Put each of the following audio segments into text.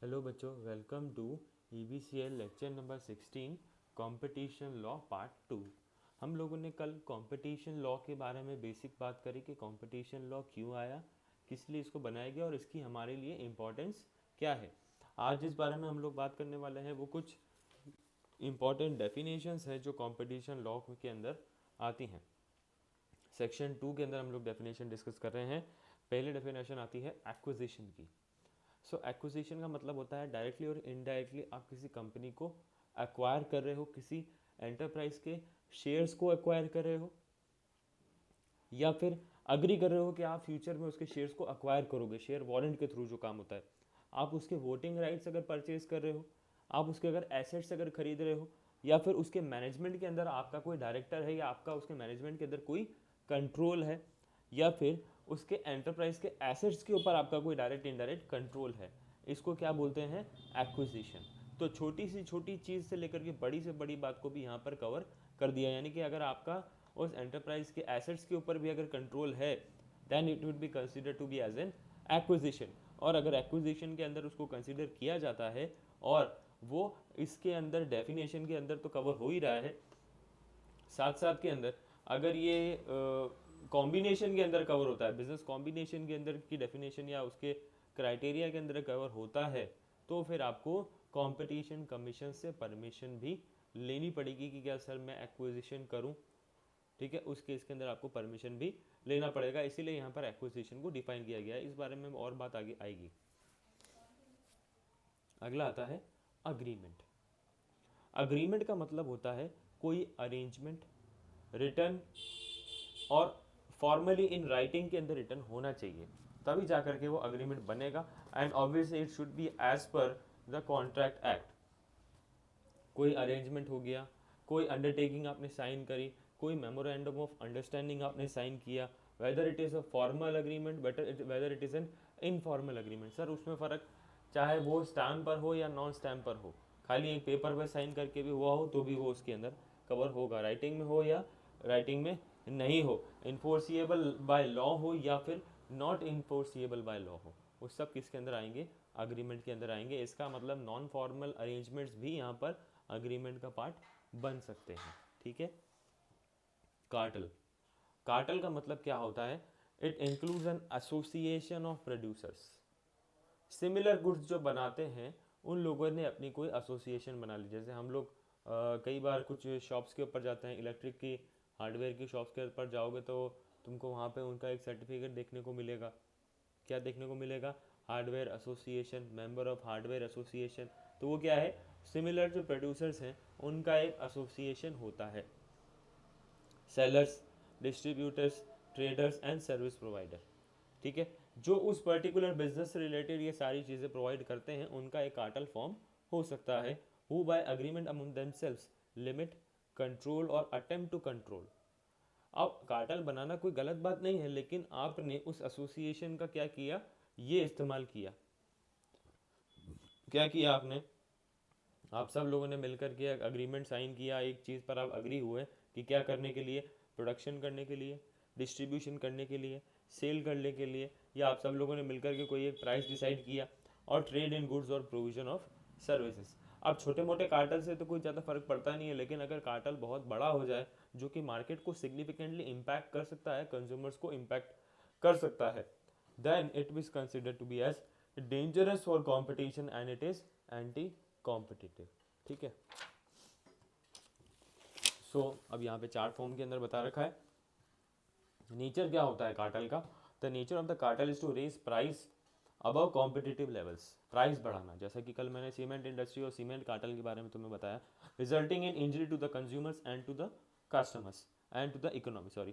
Hello बच्चों, welcome to EBCL lecture number 16 competition law part 2। हम लोगों ने कल कंपटीशन लॉ के बारे में बेसिक बात करी कि कंपटीशन लॉ क्यों आया, किस लिए इसको बनाया गया और इसकी हमारे लिए इम्पोर्टेंस क्या है। आज जिस बारे में हम लोग बात करने वाले हैं वो कुछ इम्पॉर्टेंट डेफिनेशंस है जो कंपटीशन लॉ के अंदर आती हैं। सेक्शन 2 के अंदर हम लोग डेफिनेशन डिस्कस कर रहे हैं। पहले डेफिनेशन आती है एक्विजिशन की। एक्विजिशन का मतलब होता है डायरेक्टली और इनडायरेक्टली आप किसी कंपनी को एक्वायर कर रहे हो, किसी एंटरप्राइज के शेयर्स को एक्वायर कर रहे हो, या फिर अग्री कर रहे हो कि आप फ्यूचर में उसके शेयर्स को एक्वायर करोगे। शेयर वारंट के थ्रू जो काम होता है, आप उसके वोटिंग राइट्स अगर परचेज कर रहे हो, आप उसके अगर एसेट्स अगर खरीद रहे हो, या फिर उसके मैनेजमेंट के अंदर आपका कोई डायरेक्टर है या आपका उसके मैनेजमेंट के अंदर कोई कंट्रोल है, या फिर उसके एंटरप्राइज के एसेट्स के ऊपर आपका कोई डायरेक्ट इनडायरेक्ट कंट्रोल है, इसको क्या बोलते हैं? एक्विजिशन। तो छोटी सी छोटी चीज़ से लेकर के बड़ी से बड़ी बात को भी यहाँ पर कवर कर दिया। यानी कि अगर आपका उस एंटरप्राइज के एसेट्स के ऊपर भी अगर कंट्रोल है, then it would be consider to be as an acquisition. और अगर एक्विजिशन के अंदर उसको कंसिडर किया जाता है और वो इसके अंदर डेफिनेशन के अंदर तो कवर हो ही रहा है, साथ साथ के अंदर अगर ये कॉम्बिनेशन के अंदर कवर होता है, बिजनेस कॉम्बिनेशन के अंदर की डेफिनेशन या उसके क्राइटेरिया के अंदर कवर होता है, तो फिर आपको कंपटीशन कमीशन से परमिशन भी लेनी पड़ेगी कि क्या सर मैं एक्विजिशन करूं। ठीक है, उस केस के अंदर आपको परमिशन भी लेना पड़ेगा। इसीलिए यहाँ पर एक्विजिशन को डिफाइन किया गया है। इस बारे में और बात आगे आएगी। अगला आता है अग्रीमेंट। अग्रीमेंट का मतलब होता है कोई अरेंजमेंट रिटर्न और फॉर्मली इन राइटिंग के अंदर रिटर्न होना चाहिए, तभी जाकर के वो अग्रीमेंट बनेगा। And obviously it should be as per the contract act. कोई अरेंजमेंट हो गया, कोई अंडरटेकिंग आपने साइन करी, कोई मेमोरेंडम ऑफ अंडरस्टैंडिंग आपने साइन किया, whether it is a formal agreement whether it is an informal agreement. Sir उसमें फ़र्क चाहे वो स्टैम्प पर हो या नॉन स्टैम्प पर हो, खाली एक पेपर पर साइन करके भी हुआ हो तो भी वो उसके अंदर कवर होगा, राइटिंग में हो या राइटिंग में नहीं हो, इन्फोर्सिएबल बाय लॉ हो या फिर नॉट इन्फोर्सिएबल बाय लॉ हो, वो सब किसके अंदर आएंगे? अग्रीमेंट के अंदर आएंगे। इसका मतलब नॉन फॉर्मल अरेंजमेंट्स भी यहाँ पर अग्रीमेंट का पार्ट बन सकते हैं। ठीक है। कार्टल। कार्टल का मतलब क्या होता है? It includes an association of producers. Similar goods जो बनाते हैं उन लोगों ने अपनी कोई एसोसिएशन बना ली। जैसे हम लोग कई बार कुछ शॉप्स के ऊपर जाते हैं, इलेक्ट्रिक की हार्डवेयर की शॉप्स के ऊपर जाओगे तो तुमको वहाँ पे उनका एक सर्टिफिकेट देखने को मिलेगा। क्या देखने को मिलेगा? Hardware association, member of hardware association. तो वो क्या है? सिमिलर जो प्रोड्यूसर्स हैं उनका एक एसोसिएशन होता है। Sellers, distributors, traders and service provider. ठीक है, जो उस पर्टिकुलर बिजनेस से रिलेटेड ये सारी चीज़ें प्रोवाइड करते हैं उनका एक कार्टेल फॉर्म हो सकता है। Who by agreement among themselves limit, control और अटेम्प्ट टू कंट्रोल। अब कार्टेल बनाना कोई गलत बात नहीं है, लेकिन आपने उस एसोसिएशन का क्या किया? ये इस्तेमाल किया। क्या किया आपने? आप सब लोगों ने मिलकर के अग्रीमेंट साइन किया, एक चीज़ पर आप अग्री हुए कि क्या करने के लिए? प्रोडक्शन करने के लिए, डिस्ट्रीब्यूशन करने के लिए, सेल करने के लिए, या आप सब लोगों ने मिलकर के कोई एक प्राइस डिसाइड किया, और ट्रेड इन गुड्स और प्रोविजन ऑफ सर्विसेज। अब छोटे मोटे कार्टल से तो कोई ज़्यादा फर्क पड़ता नहीं है, लेकिन अगर कार्टल बहुत बड़ा हो जाए जो कि मार्केट को सिग्निफिकेंटली इम्पैक्ट कर सकता है, कंज्यूमर्स को इम्पैक्ट कर सकता है, then it is considered to be as dangerous for competition and it is anti competitive। ठीक है। अब यहाँ पे चार्ट फॉर्म के अंदर बता रखा है नेचर क्या होता है कार्टेल का। The nature of the cartel is to raise price above competitive levels. Price बढ़ाना, जैसा कि कल मैंने सीमेंट इंडस्ट्री और सीमेंट कार्टेल के बारे में तुम्हें बताया। Resulting in injury to the consumers and to the customers and to the economy. Sorry,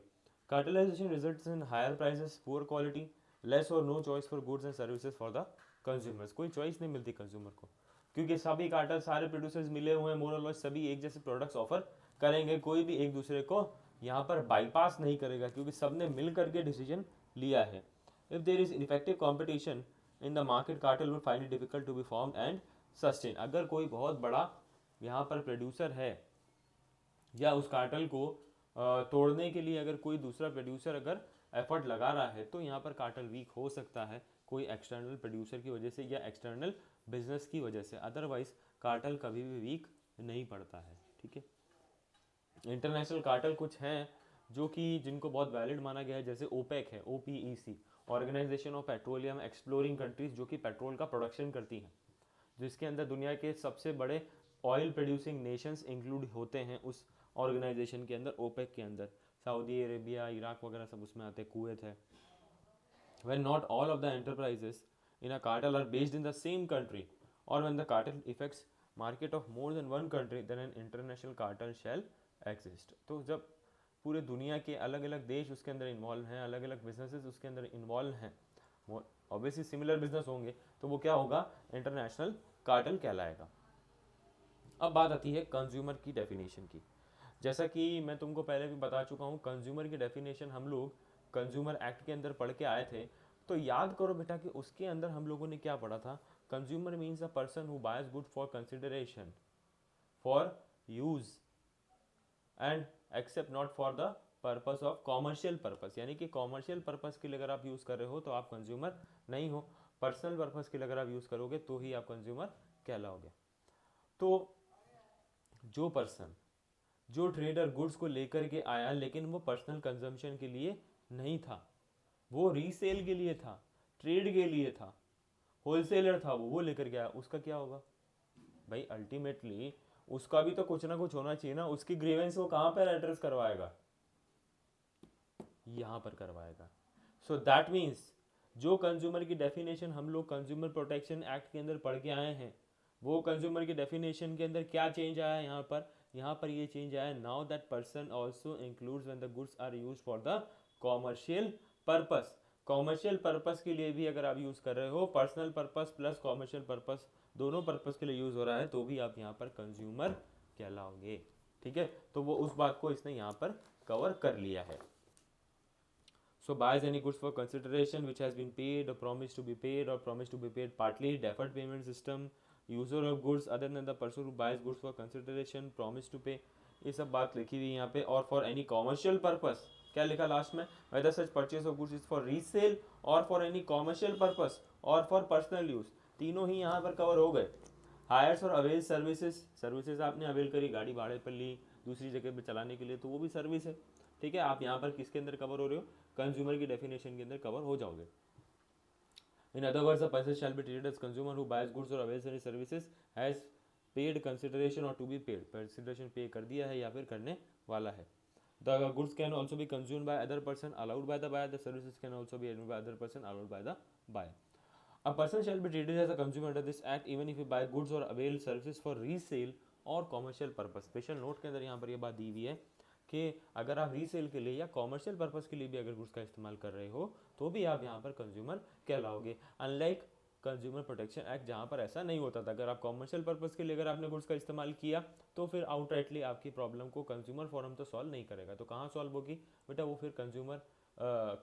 cartelization results in higher prices, poor quality, less or no choice for goods and services for the consumers. कोई choice नहीं मिलती consumer को, क्योंकि सभी cartel, सारे producers मिले हुए हैं, मोर और लेस सभी एक जैसे प्रोडक्ट्स ऑफर करेंगे। कोई भी एक दूसरे को यहाँ पर बाईपास नहीं करेगा, क्योंकि सबने मिल करके डिसीजन लिया है। If there is effective competition in the market, cartel will find it difficult to be formed and sustain. अगर कोई बहुत बड़ा यहाँ पर प्रोड्यूसर है या उस कार्टेल को तोड़ने के लिए अगर कोई दूसरा प्रोड्यूसर अगर एफर्ट लगा रहा है, तो यहाँ पर कार्टेल वीक हो सकता है, कोई एक्सटर्नल प्रोड्यूसर की वजह से या एक्सटर्नल बिजनेस की वजह से, अदरवाइज कार्टेल कभी भी वीक नहीं पड़ता है। ठीक है, इंटरनेशनल कार्टेल कुछ हैं जो कि जिनको बहुत वैलिड माना गया है, जैसे ओपेक है, OPEC, organisation of petroleum exploring countries, जो कि पेट्रोल का प्रोडक्शन करती हैं, जिसके अंदर दुनिया के सबसे बड़े ऑयल प्रोड्यूसिंग नेशंस इंक्लूड होते हैं उस ऑर्गेनाइजेशन के अंदर, ओपेक के अंदर। सऊदी अरेबिया, इराक वगैरह सब उसमें आते हैं, कुवैत है। when not all of the enterprises in a cartel are based in the same country, or when the cartel affects market of more than one country, then an international cartel shall exist। तो जब पूरे दुनिया के अलग अलग देश उसके अंदर इन्वॉल्व हैं, अलग अलग बिजनेसेस उसके अंदर इन्वॉल्व हैं, ऑब्वियसली सिमिलर बिजनेस होंगे, तो वो क्या होगा, इंटरनेशनल कार्टेल कहलाएगा। अब बात आती है कंज्यूमर की डेफिनेशन की। जैसा कि मैं तुमको पहले भी बता चुका हूँ, कंज्यूमर की डेफिनेशन हम लोग कंज्यूमर एक्ट के अंदर पढ़ के आए थे। तो याद करो बेटा कि उसके अंदर हम लोगों ने क्या पढ़ा था। Consumer means a person who buys good for consideration, for use and except not for the purpose of commercial purpose. यानी कि कॉमर्शियल पर्पस के लिए अगर आप यूज़ कर रहे हो तो आप कंज्यूमर नहीं हो, पर्सनल पर्पस के लिए अगर आप यूज़ करोगे तो ही आप कंज्यूमर कहलाओगे। तो जो पर्सन, जो ट्रेडर गुड्स को लेकर के आया लेकिन वो पर्सनल कंजम्पशन के लिए नहीं था, वो रीसेल के लिए था, ट्रेड के लिए था, होलसेलर था, वो लेकर के आया, उसका क्या होगा भाई, अल्टीमेटली उसका भी तो कुछ ना कुछ होना चाहिए ना। उसकी ग्रीवेंस वो कहाँ पर एड्रेस करवाएगा, यहाँ पर करवाएगा। सो दैट मीन्स जो कंज्यूमर की डेफिनेशन हम लोग कंज्यूमर प्रोटेक्शन एक्ट के अंदर पढ़ के आए हैं, वो कंज्यूमर की डेफिनेशन के अंदर क्या चेंज आया है यहाँ पर ये चेंज आया, now that person also includes when the goods are use for the commercial purpose. Commercial purpose के लिए भी अगर आप यूज कर रहे हो, personal purpose plus commercial purpose दोनों पर्पस के लिए यूज हो रहा है, तो भी आप यहाँ पर कंज्यूमर कहलाओगे। ठीक है, तो वो उस बात को इसने यहाँ पर कवर कर लिया है। So buys any goods for consideration which has been paid or promised to be paid or promised to be paid partly, deferred payment system, user of goods other than the person who buys goods for consideration, promise to pay, ये सब बात लिखी हुई यहाँ पे। और for any commercial purpose, क्या लिखा लास्ट में, whether such purchase of goods is for resale और फॉर एनी कॉमर्शियल पर्पस और फॉर पर्सनल यूज, तीनों ही यहाँ पर कवर हो गए। हायर्स और अवेल सर्विसेज, सर्विसेज आपने अवेल करी, गाड़ी भाड़े पर ली दूसरी जगह पर चलाने के लिए, तो वो भी सर्विस है। ठीक है, आप यहाँ पर किसके अंदर कवर हो रहे हो, कंज्यूमर की डेफिनेशन के अंदर कवर हो जाओगे। In other words, a person shall be treated as consumer who buys goods or avails any services has paid consideration or to be paid, consideration pay कर दिया है या फिर करने वाला है। The goods can also be consumed by other person allowed by the buyer, the services can also be admitted by other person allowed by the buyer. A person shall be treated as a consumer under this act even if he buy goods or avail services for resale और commercial purpose. Special note के अंदर यहाँ पर ये बात दी हुई है कि अगर आप रीसेल के लिए या कॉमर्शियल पर्पस के लिए भी अगर गुड्स का इस्तेमाल कर रहे हो तो भी आप यहाँ पर कंज्यूमर कहलाओगे। अनलाइक कंज्यूमर प्रोटेक्शन एक्ट जहाँ पर ऐसा नहीं होता था, अगर आप कॉमर्शियल पर्पस के लिए अगर आपने गुड्स का इस्तेमाल किया तो फिर आउटराइटली आपकी प्रॉब्लम को कंज्यूमर फोरम तो सॉल्व नहीं करेगा। तो कहाँ सॉल्व होगी बेटा, वो फिर कंज्यूमर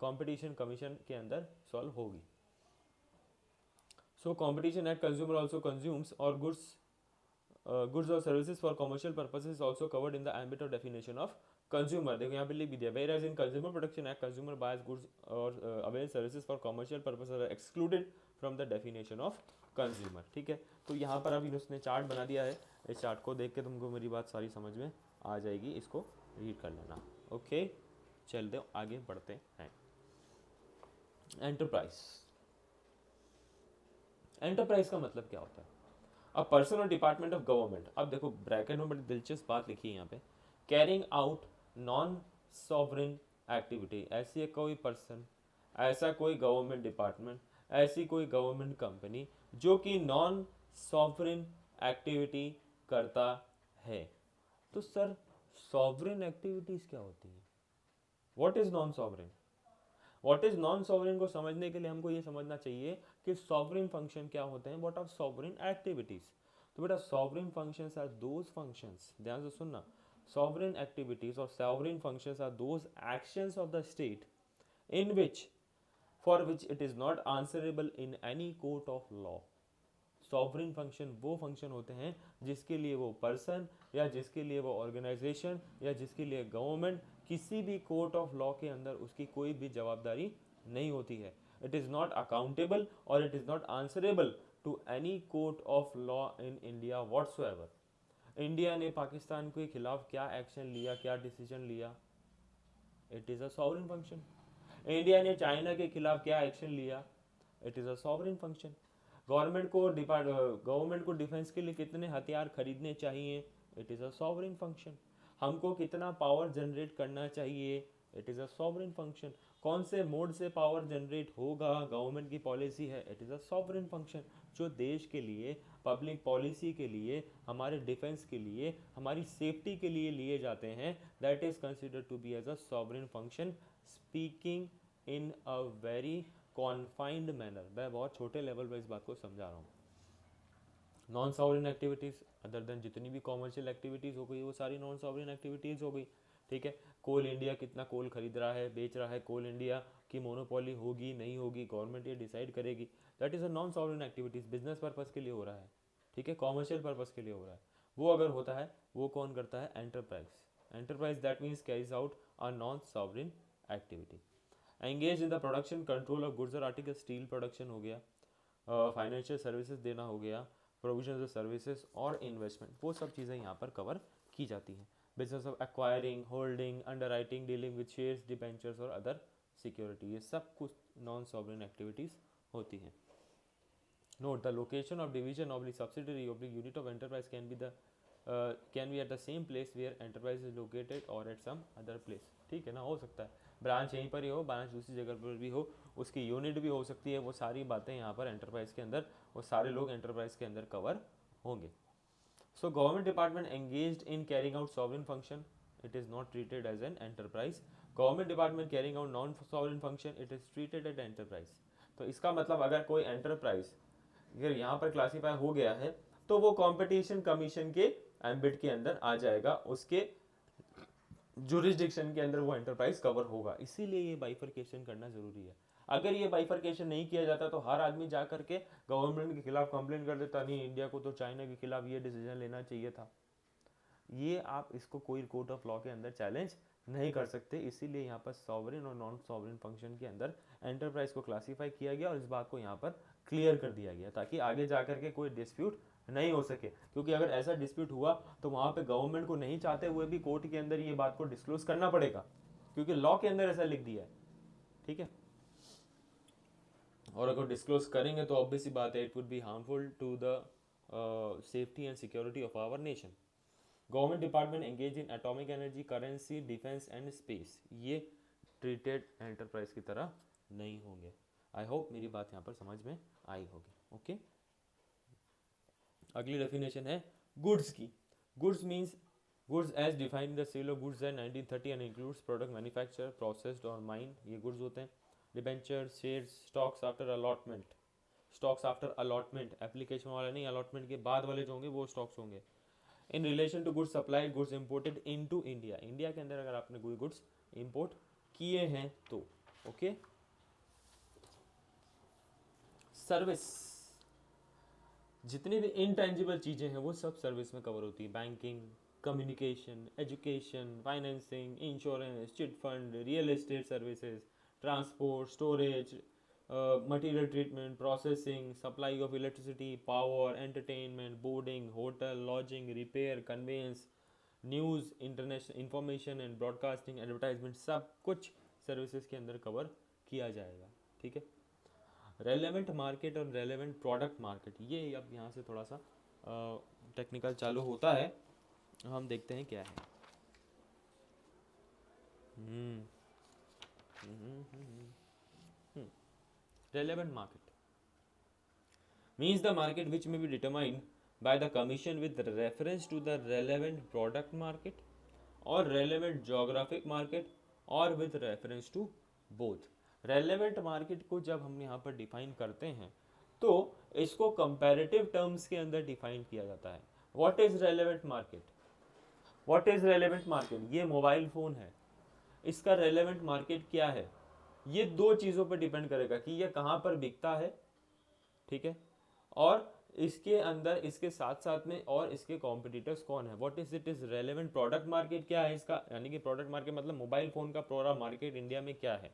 कंपटीशन कमीशन के अंदर सॉल्व होगी। So competition act consumer also consumes or goods or services for commercial purposes is also covered in the ambit of definition of consumer। देखो यहाँ पे लिख भी दिया, whereas in consumer protection act consumer buys goods or avail services for commercial purposes are excluded from the definition of consumer। ठीक है, तो यहाँ पर अभी उसने चार्ट बना दिया है, इस चार्ट को देख के तुमको मेरी बात सारी समझ में आ जाएगी, इसको रीड कर लेना। ओके, चलते आगे बढ़ते हैं। एंटरप्राइज, एंटरप्राइज का मतलब क्या होता है, अ पर्सन और डिपार्टमेंट ऑफ गवर्नमेंट। अब देखो ब्रैकेट में बड़ी दिलचस्प बात लिखी है यहाँ पे, carrying out non sovereign activity. ऐसी कोई पर्सन, ऐसा कोई गवर्नमेंट डिपार्टमेंट, ऐसी कोई गवर्नमेंट कंपनी जो कि नॉन सॉवरेन एक्टिविटी करता है। तो सर सॉवरेन एक्टिविटीज क्या होती है, what is non sovereign? What is non sovereign को समझने के लिए हमको ये समझना चाहिए कि सॉवरेन फंक्शन क्या होते हैं, व्हाट आर सॉवरेन एक्टिविटीज। तो बेटा sovereign functions are those functions, ध्यान से सुनना, सॉवरेन एक्टिविटीज और sovereign functions are those actions of the state in which for which it is not answerable in any court of law. Sovereign function वो function होते हैं जिसके लिए वो पर्सन या जिसके लिए वो ऑर्गेनाइजेशन या जिसके लिए गवर्नमेंट किसी भी कोर्ट ऑफ लॉ के अंदर उसकी कोई भी जवाबदारी नहीं होती है। It is not accountable or it is not answerable to any court of law in India whatsoever. India ने पाकिस्तान के खिलाफ क्या एक्शन लिया, क्या डिसीजन लिया, it is a sovereign function. India ने चाइना के खिलाफ क्या एक्शन लिया, it is a sovereign function. Government को डिफेंस के लिए कितने हथियार खरीदने चाहिए, it is a sovereign function. हमको कितना पावर जनरेट करना चाहिए, it is a sovereign function. कौन से मोड से पावर जनरेट होगा, गवर्नमेंट की पॉलिसी है, it is a sovereign function. जो देश के लिए, पब्लिक पॉलिसी के लिए, हमारे डिफेंस के लिए, हमारी सेफ्टी के लिए लिए जाते हैं, that is considered to be as a sovereign function. Speaking in a very confined manner. मैं बहुत छोटे लेवल पर इस बात को समझा रहा हूँ. Non sovereign activities other than जितनी भी कॉमर्शियल एक्टिविटीज़ हो गई वो सारी नॉन सॉवरेन एक्टिविटीज़ हो गई. ठीक है, कोल इंडिया कितना कोल खरीद रहा है, बेच रहा है, कोल इंडिया की मोनोपोली होगी नहीं होगी, गवर्नमेंट ये डिसाइड करेगी. That is a non sovereign activities. Business purpose के लिए हो रहा है, ठीक है, कॉमर्शियल पर्पज़ के लिए हो रहा है. वो अगर होता है, वो कौन करता है, enterprise. Enterprise that means carries out a non sovereign activity. Engage in the production control of goods और आर्टिकल. स्टील प्रोडक्शन हो गया, फाइनेंशियल सर्विसेज देना हो गया, प्रोविजन ऑफ सर्विसेज और इन्वेस्टमेंट, वो सब चीज़ें यहाँ पर कवर की जाती हैं. Business of acquiring, holding, under writing, dealing with shares, debentures और अदर सिक्योरिटी, ये सब कुछ नॉन सॉवरेन एक्टिविटीज़ होती हैं. Note the location of division oblique subsidiary oblique unit of enterprise can be at the same place where enterprise is located और at some other place. ठीक है ना, हो सकता है ब्रांच यहीं पर ही हो, ब्रांच दूसरी जगह पर भी हो, उसकी यूनिट भी हो सकती है. वो सारी बातें यहाँ पर एंटरप्राइज के अंदर, वो सारे लोग एंटरप्राइज के अंदर कवर होंगे. So government department engaged in carrying out sovereign function, it is not treated as an enterprise. Government department carrying out non-sovereign function, it is treated as enterprise. तो इसका मतलब अगर कोई एंटरप्राइज अगर यहाँ पर क्लासीफाई हो गया है तो वो कंपटीशन कमीशन के एम्बिट के अंदर आ जाएगा, उसके जुरिस्डिक्शन के अंदर वो एंटरप्राइज कवर होगा. इसीलिए ये बाइफरकेशन करना जरूरी है. अगर ये बाइफरकेशन नहीं किया जाता तो हर आदमी जा करके गवर्नमेंट के खिलाफ कंप्लेन कर देता, नहीं इंडिया को तो चाइना के खिलाफ ये डिसीजन लेना चाहिए था. ये आप इसको कोई कोर्ट ऑफ लॉ के अंदर चैलेंज नहीं कर सकते. इसीलिए यहाँ पर सॉवरेन और नॉन सॉवरेन फंक्शन के अंदर एंटरप्राइज को क्लासीफाई किया गया और इस बात को यहाँ पर क्लियर कर दिया गया ताकि आगे जा करके कोई डिस्प्यूट नहीं हो सके. क्योंकि अगर ऐसा डिस्प्यूट हुआ तो वहाँ पे गवर्नमेंट को नहीं चाहते हुए भी कोर्ट के अंदर ये बात को डिस्क्लोज करना पड़ेगा, क्योंकि लॉ के अंदर ऐसा लिख दिया है. ठीक है, और अगर डिस्क्लोज करेंगे तो ऑब्वियस सी बात है, it would be harmful to the safety and security of our nation. Government department engage in atomic energy, currency, defence and space, ये ट्रीटेड एंटरप्राइज की तरह नहीं होंगे. आई होप मेरी बात यहाँ पर समझ में आई होगी. ओके, अगली डेफिनेशन है गुड्स की. Goods means goods as defined in the sale of goods and 1930 and includes product manufacture, processed और माइंड, ये गुड्स होते हैं. Debenture, shares, stocks after allotment. Stocks after allotment, application वाला नहीं, अलॉटमेंट के बाद वाले जो होंगे वो स्टॉक्स होंगे. In relation to goods supply, goods imported into India, India के अंदर अगर आपने कोई गुड्स इम्पोर्ट किए हैं तो. ओके, सर्विस, जितनी भी इनटेंजिबल चीज़ें हैं वो सब सर्विस में कवर होती है. Banking, communication, education, financing, insurance, chit fund, real estate services, transport, storage, material treatment, processing, supply of electricity, power, entertainment, boarding, hotel, lodging, repair, conveyance, news, international information and broadcasting, advertisement, सब कुछ services के अंदर cover किया जाएगा. ठीक है, relevant market और relevant product market, ये अब यहाँ से थोड़ा सा टेक्निकल चालू होता है, हम देखते हैं क्या है. Relevant market means the market which may be determined by the commission with reference to the relevant product market or relevant geographic market or with reference to both. relevant market को जब हम यहाँ पर डिफाइन करते हैं तो इसको comparative terms के अंदर डिफाइन किया जाता है. What is relevant market, what is relevant market, ये मोबाइल फ़ोन है, इसका रेलेवेंट मार्केट क्या है, ये दो चीज़ों पर डिपेंड करेगा कि ये कहाँ पर बिकता है. ठीक है, और इसके अंदर इसके साथ साथ में और इसके कॉम्पिटिटर्स कौन है. What is it is relevant product market क्या है इसका, यानी कि प्रोडक्ट मार्केट मतलब मोबाइल फ़ोन का पूरा मार्केट इंडिया में क्या है.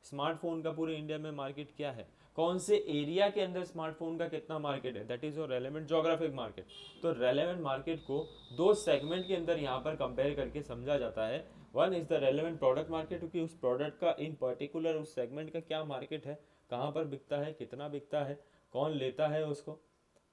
स्मार्टफोन का पूरे इंडिया में मार्केट क्या है, कौन से एरिया के अंदर स्मार्टफोन का कितना मार्केट है, that is your relevant geographic market. तो रेलेवेंट मार्केट को दो सेगमेंट के अंदर यहाँ पर कंपेयर करके समझा जाता है। One is the relevant product market, क्योंकि उस प्रोडक्ट का इन पर्टिकुलर उस सेगमेंट का क्या मार्केट है, कहाँ पर बिकता है, कितना बिकता है, कौन लेता है उसको,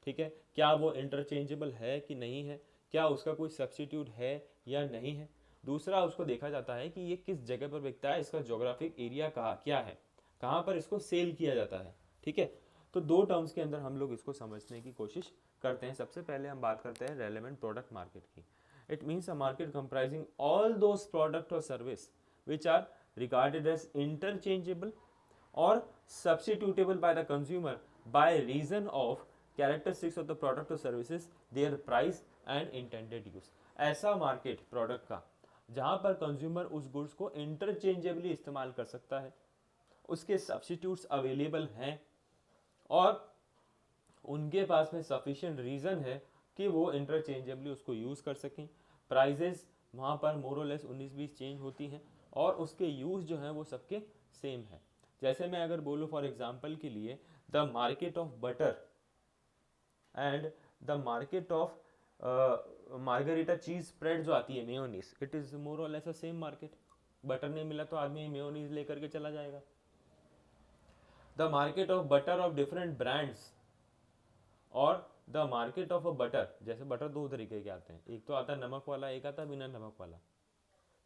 ठीक है, क्या वो इंटरचेंजेबल है कि नहीं है, क्या उसका कोई सब्स्टिट्यूट है या नहीं है। दूसरा उसको देखा जाता है कि ये किस जगह पर बिकता है, इसका जोग्राफिक एरिया कहाँ क्या है, कहाँ पर इसको सेल किया जाता है, ठीक है। तो दो टर्म्स के अंदर हम लोग इसको समझने की कोशिश करते हैं। सबसे पहले हम बात करते हैं रेलेवेंट प्रोडक्ट मार्केट की। It means a market comprising all those product or service which are regarded as interchangeable और substitutable by the consumer by reason of characteristics of the product or services, their price and intended use. ऐसा market product का जहां पर consumer उस goods को interchangeably इस्तेमाल कर सकता है, उसके सब्स्टिट्यूट्स अवेलेबल हैं और उनके पास में सफिशिएंट रीज़न है कि वो इंटरचेंजेबली उसको यूज़ कर सकें। प्राइजेस वहाँ पर मोरलेस 19-20 चेंज होती हैं और उसके यूज़ जो हैं वो सबके सेम है। जैसे मैं अगर बोलूँ फॉर एग्जांपल के लिए the market of butter and the market of margarita cheese spread जो आती है mayonnaise, it is more or less a same market. Butter नहीं मिला तो आदमी मेयोनीज लेकर के चला जाएगा। The market of butter of different brands or the market of a butter, जैसे बटर दो तरीके के आते हैं, एक तो आता है नमक वाला, एक आता है बिना नमक वाला,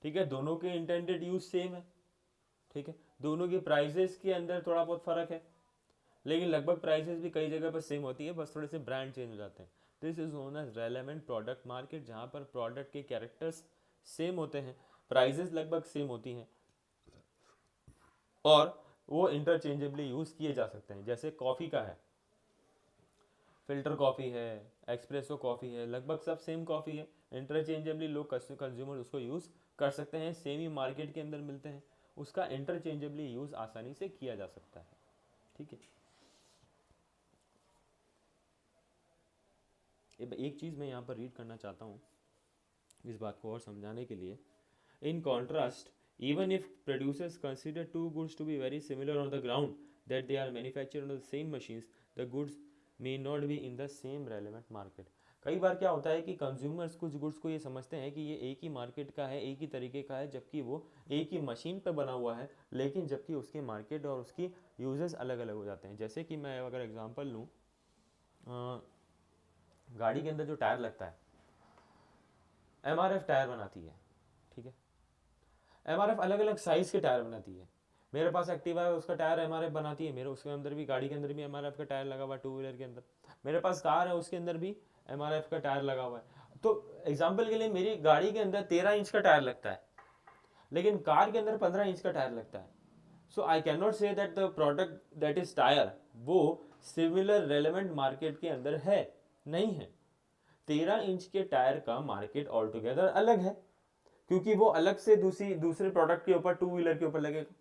ठीक है। दोनों के इंटेंडेड यूज सेम है, ठीक है। दोनों की प्राइजेस के अंदर थोड़ा बहुत फर्क है, लेकिन लगभग प्राइसेस भी कई जगह पर सेम होती है, बस थोड़े से ब्रांड चेंज हो जाते हैं। This is known as relevant product market, जहाँ पर प्रोडक्ट के कैरेक्टर्स सेम होते हैं, प्राइजेस लगभग सेम होती हैं और वो इंटरचेंजेबली यूज किए जा सकते हैं। जैसे कॉफ़ी का है, फिल्टर कॉफ़ी है, एक्सप्रेसो कॉफ़ी है, लगभग सब सेम कॉफ़ी है, इंटरचेंजेबली लोग कंज्यूमर उसको यूज़ कर सकते हैं, सेम ही मार्केट के अंदर मिलते हैं, उसका इंटरचेंजेबली यूज़ आसानी से किया जा सकता है, ठीक है। एक चीज़ मैं यहाँ पर रीड करना चाहता हूँ इस बात को और समझाने के लिए। In contrast, even if producers consider two goods to be very similar on the ground that they are manufactured on the same machines, the goods may not be in the same relevant market. कई बार क्या होता है कि consumers कुछ goods को ये समझते हैं कि ये एक ही मार्केट का है, एक ही तरीके का है, जबकि वो एक ही मशीन पर बना हुआ है, लेकिन जबकि उसके मार्केट और उसकी यूजेस अलग अलग हो जाते हैं। जैसे कि मैं अगर एग्जांपल लूँ, गाड़ी के अंदर जो टायर लगता है, एमआरएफ टायर बनाती है, ठीक है। एमआरएफ अलग अलग साइज के टायर बनाती है। मेरे पास एक्टिवा है, उसका टायर एमआरएफ बनाती है, मेरे उसके अंदर भी, गाड़ी के अंदर भी एमआरएफ का टायर लगा हुआ है, टू व्हीलर के अंदर। मेरे पास कार है, उसके अंदर भी एमआरएफ का टायर लगा हुआ है। तो एग्जाम्पल के लिए मेरी गाड़ी के अंदर 13 इंच का टायर लगता है, लेकिन कार के अंदर 15 इंच का टायर लगता है। So I can not say that the product that is tyre वो सिमिलर रेलेवेंट मार्केट के अंदर है, नहीं है। 13 इंच के टायर का मार्केट ऑल टुगेदर अलग है, क्योंकि वो अलग से दूसरे प्रोडक्ट के ऊपर, टू व्हीलर के ऊपर लगेगा।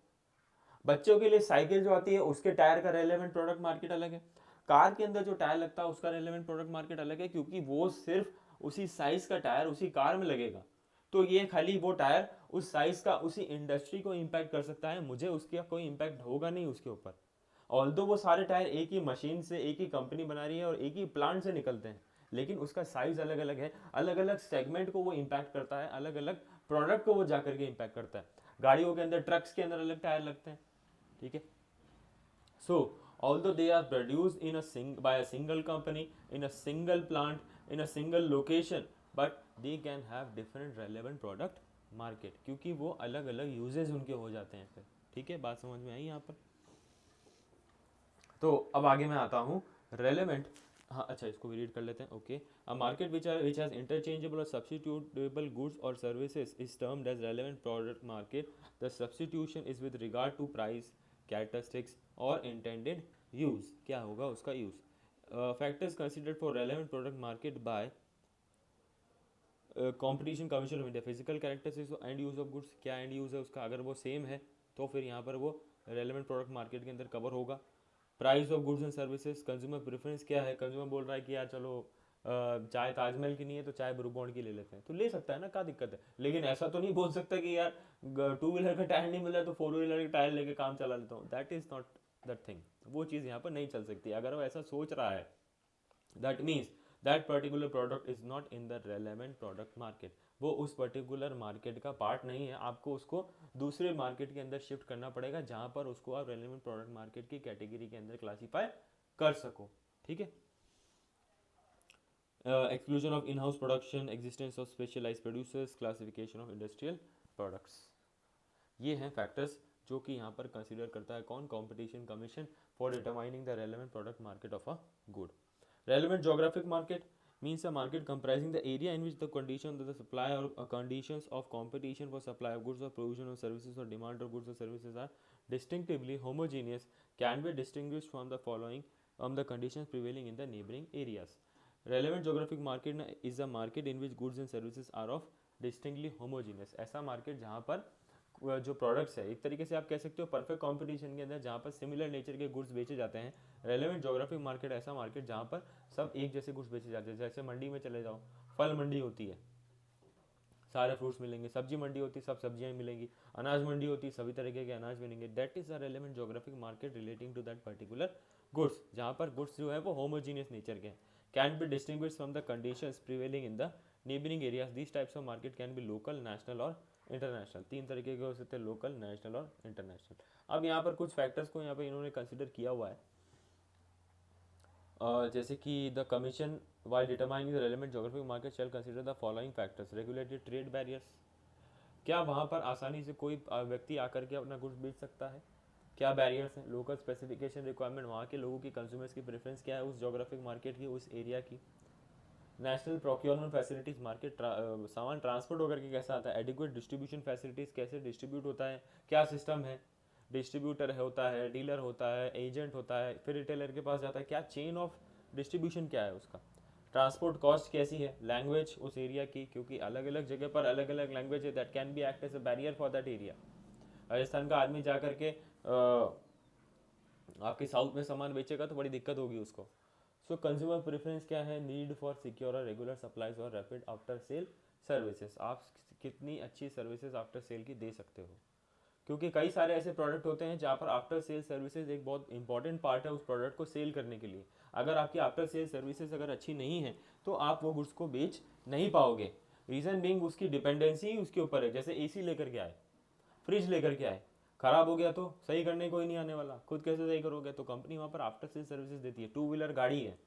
बच्चों के लिए साइकिल जो आती है उसके टायर का रेलेवेंट प्रोडक्ट मार्केट अलग है। कार के अंदर जो टायर लगता है उसका रेलेवेंट प्रोडक्ट मार्केट अलग है, क्योंकि वो सिर्फ उसी साइज का टायर उसी कार में लगेगा। तो ये खाली वो टायर उस साइज का उसी इंडस्ट्री को इम्पैक्ट कर सकता है, मुझे उसका कोई इम्पैक्ट होगा नहीं उसके ऊपर। ऑल्दो वो सारे टायर एक ही मशीन से, एक ही कंपनी बना रही है और एक ही प्लांट से निकलते हैं, लेकिन उसका साइज अलग अलग है, अलग अलग सेगमेंट को वो इम्पैक्ट करता है, अलग अलग प्रोडक्ट को वो जाकर के इम्पैक्ट करता है। गाड़ियों के अंदर, ट्रक्स के अंदर अलग टायर लगते हैं, ठीक है। सो although they are produced in by a single company in a single plant in a single location, but they can have different relevant product market, क्योंकि वो अलग अलग यूजेस उनके हो जाते हैं फिर, ठीक है। बात समझ में आई यहाँ पर? तो अब आगे मैं आता हूँ रेलेवेंट। हाँ अच्छा, इसको भी रीड कर लेते हैं। Okay, a market which has interchangeable और सब्स्टिट्यूटेबल गुड्स और services is termed as relevant product market. The substitution is with regard to price, characteristics और इंटेंडेड यूज। क्या होगा उसका use? Factors considered for relevant product market by competition commission of India, physical characteristics end use of goods. क्या end use है उसका, अगर वो same है तो फिर यहाँ पर वो रेलेवेंट प्रोडक्ट मार्केट के अंदर कवर होगा। Price of goods and services, consumer preference क्या है, कंज्यूमर बोल रहा है कि यार चलो चाय ताजमहल की नहीं है तो चाय ब्रू बॉन्ड की ले लेते हैं, तो ले सकता है ना, क्या दिक्कत है। लेकिन ऐसा तो नहीं बोल सकता कि यार 2 व्हीलर का टायर नहीं मिला तो 4 व्हीलर का टायर लेके काम चला लेता हूँ, that is not that thing. वो चीज़ यहाँ पर नहीं चल सकती। अगर वो ऐसा सोच रहा है, that means that particular product is not in the relevant product market, वो उस पर्टिकुलर मार्केट का पार्ट नहीं है। आपको उसको दूसरे मार्केट के अंदर शिफ्ट करना पड़ेगा जहां पर उसको आप रेलेवेंट प्रोडक्ट मार्केट की कैटेगरी के अंदर क्लासीफाई कर सको। ठीक है। Exclusion of in house production, existence of specialise producers, classification of industrial products, ये हैं फैक्टर्स जो कि यहाँ पर कंसिडर करता है कौन, competition commission, for determining the relevant product market of a good. Relevant geographic market means a market comprising the area in which the condition of the supply or conditions of competition for supply of goods or provision of services or demand of goods or services are distinctively homogeneous, can be distinguished from the following the conditions prevailing in the neighboring areas. Relevant geographic market is a market in which goods and services are of distinctly homogeneous, ऐसा market जहाँ पर जो products है, एक तरीके से आप कह सकते हो परफेक्ट कंपटीशन के अंदर जहाँ पर सिमिलर नेचर के गुड्स बेचे जाते हैं। रेलेवेंट ज्योग्राफिक मार्केट ऐसा मार्केट जहाँ पर सब एक जैसे गुड्स बेचे जाते हैं। जैसे मंडी में चले जाओ, फल मंडी होती है, सारे फ्रूट्स मिलेंगे, सब्जी मंडी होती है, सब सब्जियां मिलेंगी, अनाज मंडी होती है, सभी तरीके के अनाज मिलेंगे। That is a relevant geographic market relating to that particular goods, जहाँ पर गुड्स जो है वो होमोजीनियस नेचर के हैं। Can be distinguished from the conditions prevailing in the neighbouring areas. This types of market can be local, national और international. 3 तरीके के हो सकते हैं, लोकल, नेशनल और इंटरनेशनल। अब यहाँ पर कुछ फैक्टर्स को यहाँ पर इन्होंने कंसिडर किया हुआ है, जैसे कि the commission while determining the relevant geographic market shall consider the following factors. Regulated trade barriers, क्या वहाँ पर आसानी से कोई व्यक्ति आकर के अपना गुड्स बेच सकता है, क्या बैरियर्स हैं। लोकल स्पेसिफिकेशन रिक्वायरमेंट, वहाँ के लोगों की कंज्यूमर्स की प्रेफरेंस क्या है उस ज्योग्राफिक मार्केट की, उस एरिया की। नेशनल प्रोक्योरमेंट फैसिलिटीज़, मार्केट सामान ट्रांसपोर्ट होकर के कैसा आता है। एडिक्वेट डिस्ट्रीब्यूशन फैसिलिटीज़, कैसे डिस्ट्रीब्यूट होता है, क्या सिस्टम है, डिस्ट्रीब्यूटर होता है, डीलर होता है, एजेंट होता है, फिर रिटेलर के पास जाता है, क्या चेन ऑफ डिस्ट्रीब्यूशन क्या है उसका। ट्रांसपोर्ट कॉस्ट कैसी है, लैंग्वेज उस एरिया की, क्योंकि अलग अलग जगह पर अलग अलग लैंग्वेज है, that can be act as a barrier for that area. Rajasthan का आदमी जा करके आपके साउथ में सामान बेचेगा तो बड़ी दिक्कत होगी उसको। सो कंज्यूमर प्रेफरेंस क्या है, नीड फॉर सिक्योर और रेगुलर सप्लाईज और रैपिड आफ्टर सेल सर्विसेज, आप कितनी अच्छी सर्विसेज आफ्टर सेल की दे सकते हो, क्योंकि कई सारे ऐसे प्रोडक्ट होते हैं जहाँ पर आफ्टर सेल सर्विसेज एक बहुत इंपॉर्टेंट पार्ट है उस प्रोडक्ट को सेल करने के लिए। अगर आपकी आफ्टर सेल सर्विसेज अगर अच्छी नहीं है तो आप वो गुड्स को बेच नहीं पाओगे। रीज़न बीइंग उसकी डिपेंडेंसी ही उसके ऊपर है। जैसे एसी लेकर के आए, फ्रिज लेकर के आए, खराब हो गया तो सही करने कोई नहीं आने वाला, खुद कैसे सही करोगे। तो कंपनी वहाँ पर आफ्टर सेल सर्विसेज देती है। 2 व्हीलर गाड़ी है,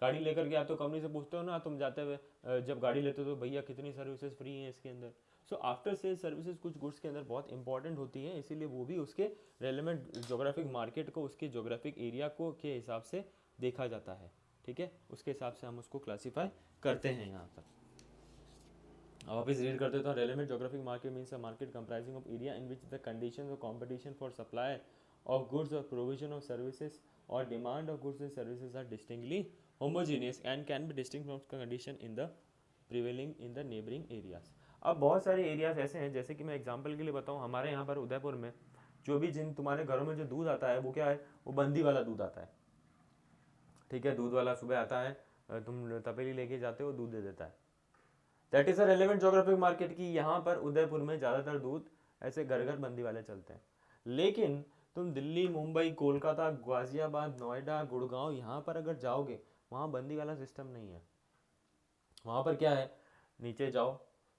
गाड़ी लेकर के आप तो कंपनी से पूछते हो ना, तुम जाते हुए जब गाड़ी लेते हो तो भैया कितनी सर्विसेज फ्री हैं इसके अंदर। सो आफ्टर सेल सर्विसेज कुछ गुड्स के अंदर बहुत इंपॉर्टेंट होती है, इसीलिए वो भी उसके रेलेवेंट जोग्राफिक मार्केट को, उसके जोग्राफिक एरिया को के हिसाब से देखा जाता है। ठीक है, उसके हिसाब से हम उसको क्लासीफाई करते हैं यहाँ पर। वापस रीड कर देता हूँ। Relevant geographic market means a market comprising of area in which the conditions of competition for supply of goods और प्रोविजन ऑफ सर्विसेज और demand of goods and services are distinctly homogeneous and can be distinct from condition in the prevailing in the neighbouring areas. अब बहुत सारे areas ऐसे हैं, जैसे कि मैं एग्जांपल के लिए बताऊँ, हमारे यहाँ पर उदयपुर में जो भी जिन तुम्हारे घरों में जो दूध आता है वो क्या है, वो बंदी वाला दूध आता है। ठीक है, दूध वाला सुबह आता है, तुम तपेली लेके जाते हो, दूध दे देता है। That is a relevant geographic market की यहाँ पर उदयपुर में ज़्यादातर दूध ऐसे घर घर बंदी वाले चलते हैं। लेकिन तुम दिल्ली, मुंबई, कोलकाता, गाजियाबाद, नोएडा, गुड़गांव यहाँ पर अगर जाओगे, वहाँ बंदी वाला सिस्टम नहीं है। वहाँ पर क्या है, नीचे जाओ,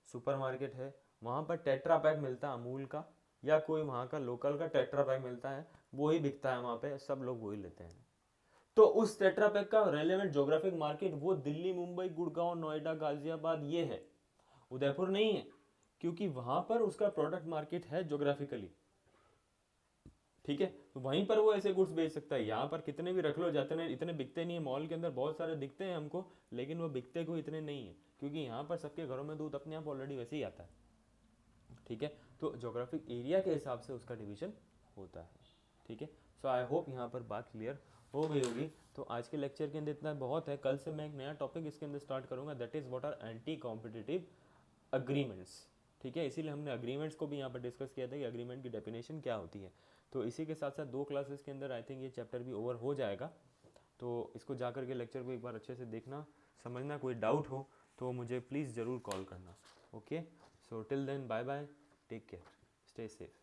सुपर मार्केट है, वहाँ पर टेट्रा पैक मिलता है अमूल का, या कोई वहाँ का लोकल का टेट्रा पैक मिलता है, वही बिकता है वहाँ पे, सब लोग वही लेते हैं। तो उस टेट्रा पैक का रेलेवेंट ज्योग्राफिक मार्केट वो दिल्ली, मुंबई, गुड़गांव, नोएडा, गाजियाबाद ये है, उदयपुर नहीं है, क्योंकि वहां पर उसका प्रोडक्ट मार्केट है ज्योग्राफिकली। ठीक है, तो वहीं पर वो ऐसे गुड्स बेच सकता है। यहाँ पर कितने भी रख लो, जाते नहीं, इतने बिकते नहीं है। मॉल के अंदर बहुत सारे दिखते हैं हमको, लेकिन वो बिकते को इतने नहीं है, क्योंकि यहाँ पर सबके घरों में दूध अपने आप ऑलरेडी वैसे ही आता है। ठीक है, तो ज्योग्राफिक एरिया के हिसाब से उसका डिवीजन होता है। ठीक है, सो आई होप यहाँ पर बात क्लियर हो गई होगी। तो आज के लेक्चर के अंदर इतना बहुत है। कल से मैं एक नया टॉपिक इसके अंदर स्टार्ट करूँगा, that is what are anti competitive agreements. ठीक है, इसीलिए हमने अग्रीमेंट्स को भी यहाँ पर डिस्कस किया था कि अग्रीमेंट की डेफिनेशन क्या होती है। तो इसी के साथ साथ 2 क्लासेस के अंदर आई थिंक ये चैप्टर भी ओवर हो जाएगा। तो इसको जा कर के लेक्चर को एक बार अच्छे से देखना, समझना, कोई डाउट हो तो मुझे प्लीज़ ज़रूर कॉल करना। Okay, so till then bye bye, take care, stay safe.